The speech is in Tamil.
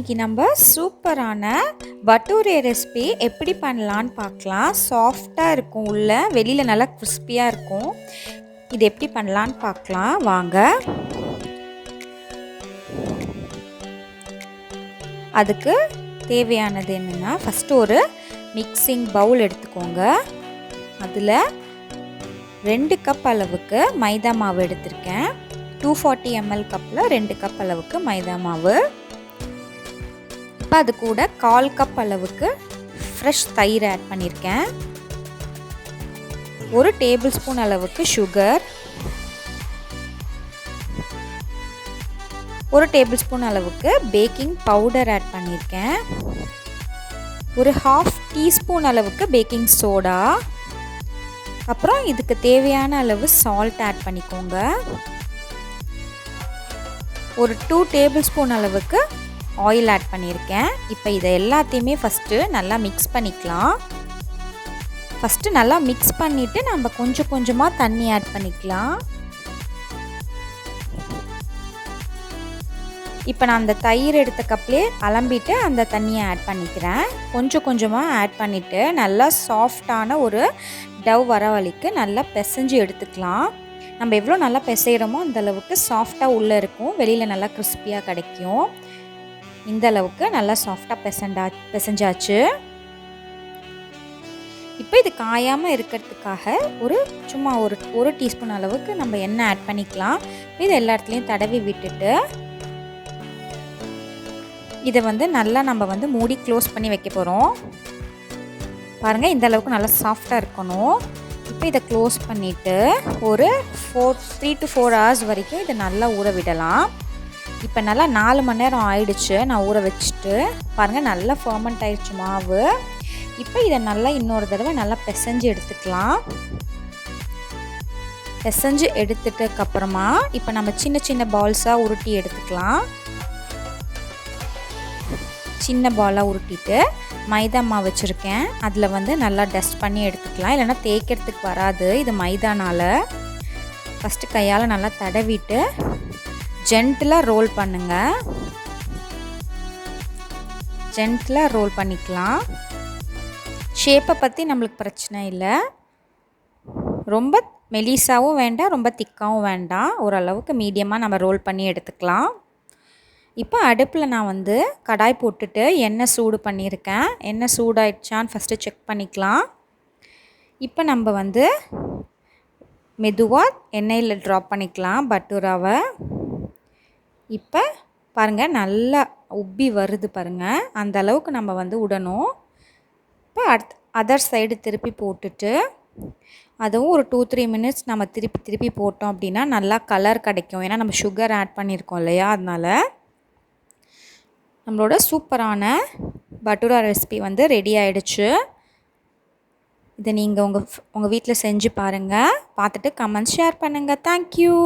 இன்றைக்கி நம்ம சூப்பரான பட்டூரே ரெசிபி எப்படி பண்ணலான்னு பார்க்கலாம். சாஃப்டாக இருக்கும், உள்ள வெளியில் நல்லா கிறிஸ்பியாக இருக்கும். இது எப்படி பண்ணலான்னு பார்க்கலாம் வாங்க. அதுக்கு தேவையானது என்னென்னா, ஃபஸ்ட்டு ஒரு மிக்சிங் பவுல் எடுத்துக்கோங்க. அதில் 2 கப் அளவுக்கு மைதா மாவு எடுத்திருக்கேன். 240 ml கப்பில் 2 கப் அளவுக்கு மைதா மாவு. இப்போ அது கூட 1/4 கப் அளவுக்கு ஃப்ரெஷ் தயிர் ஆட் பண்ணியிருக்கேன். 1 டேபிள் ஸ்பூன் அளவுக்கு சுகர், 1 டேபிள் ஸ்பூன் அளவுக்கு பேக்கிங் பவுடர் ஆட் பண்ணியிருக்கேன். ஒரு 1/2 டீஸ்பூன் அளவுக்கு பேக்கிங் சோடா. அப்புறம் இதுக்கு தேவையான அளவு சால்ட் ஆட் பண்ணிக்கோங்க. ஒரு 2 டேபிள் ஸ்பூன் அளவுக்கு ஆயில் ஆட் பண்ணியிருக்கேன். இப்போ இதை எல்லாத்தையுமே ஃபஸ்ட்டு நல்லா மிக்ஸ் பண்ணிக்கலாம். ஃபஸ்ட்டு நல்லா மிக்ஸ் பண்ணிவிட்டு நம்ம கொஞ்சம் கொஞ்சமாக தண்ணி ஆட் பண்ணிக்கலாம். இப்போ நான் அந்த தயிர் எடுத்த கப்லேயே அலம்பிட்டு அந்த தண்ணியை ஆட் பண்ணிக்கிறேன். கொஞ்சம் கொஞ்சமாக ஆட் பண்ணிவிட்டு நல்லா சாஃப்டான ஒரு டவ் வர வரைக்கும் நல்லா பிசைஞ்சு எடுத்துக்கலாம். நம்ம எவ்வளோ நல்லா பிசைகிறோமோ அந்த அளவுக்கு சாஃப்டாக உள்ளே இருக்கும், வெளியில் நல்லா கிறிஸ்பியாக கிடைக்கும். இந்த அளவுக்கு நல்லா சாஃப்டாக பிசைஞ்சாச்சு. இப்போ இது காயாமல் இருக்கிறதுக்காக சும்மா ஒரு டீஸ்பூன் அளவுக்கு நம்ம எண்ணெய் ஆட் பண்ணிக்கலாம். இது எல்லா இடத்துலையும் தடவி விட்டுட்டு இதை நல்லா நம்ம மூடி க்ளோஸ் பண்ணி வைக்க போகிறோம். பாருங்கள், இந்த அளவுக்கு நல்லா சாஃப்டாக இருக்கணும். இப்போ இதை க்ளோஸ் பண்ணிவிட்டு ஒரு 3 to 4 hours வரைக்கும் இதை நல்லா ஊற விடலாம். இப்போ நல்லா 4 மணி நேரம் ஆயிடுச்சு நான் ஊற வச்சுட்டு. பாருங்கள், நல்லா ஃபர்மெண்ட் ஆயிடுச்சு மாவு. இப்போ இதை நல்லா இன்னொரு தடவை நல்லா பிசைஞ்சு எடுத்துக்கலாம். பிசைஞ்சு எடுத்துட்டதுக்கப்புறமா இப்போ நம்ம சின்ன சின்ன பால்ஸாக உருட்டி எடுத்துக்கலாம். சின்ன பாலாக உருட்டிட்டு மைதா மாவு வச்சுருக்கேன், அதில் நல்லா டஸ்ட் பண்ணி எடுத்துக்கலாம். இல்லைனா தேய்க்கிறதுக்கு வராது இது மைதானால். ஃபஸ்ட்டு கையால் நல்லா தடவிட்டு ஜென்டிலாக ரோல் பண்ணுங்கள். ஜென்டிலாக ரோல் பண்ணிக்கலாம். ஷேப்பை பற்றி நம்மளுக்கு பிரச்சனை இல்லை. ரொம்ப மெலிசாவும் வேண்டாம், ரொம்ப திக்காகவும் வேண்டாம். ஓரளவுக்கு மீடியமாக நம்ம ரோல் பண்ணி எடுத்துக்கலாம். இப்போ அடுப்பில் நான் கடாய் போட்டுட்டு எண்ணெய் சூடு பண்ணியிருக்கேன். எண்ணெய் சூடாயிடுச்சான்னு ஃபஸ்ட்டு செக் பண்ணிக்கலாம். இப்போ நம்ம மெதுவாக எண்ணெயில் ட்ராப் பண்ணிக்கலாம் பட்டூராவை. இப்போ பாருங்கள், நல்லா உப்பி வருது பாருங்கள், அந்த அளவுக்கு நம்ம விடணும். இப்போ அதர் சைடு திருப்பி போட்டுட்டு அதுவும் ஒரு 2-3 minutes நம்ம திருப்பி போட்டோம் அப்படின்னா நல்லா கலர் கிடைக்கும். ஏன்னா நம்ம சுகர் ஆட் பண்ணியிருக்கோம் இல்லையா, அதனால். நம்மளோட சூப்பரான பட்டூரா ரெசிபி ரெடி ஆகிடுச்சு. இதை நீங்கள் உங்கள் வீட்டில் செஞ்சு பாருங்கள். பார்த்துட்டு கமெண்ட்ஸ் ஷேர் பண்ணுங்கள். தேங்க்யூ.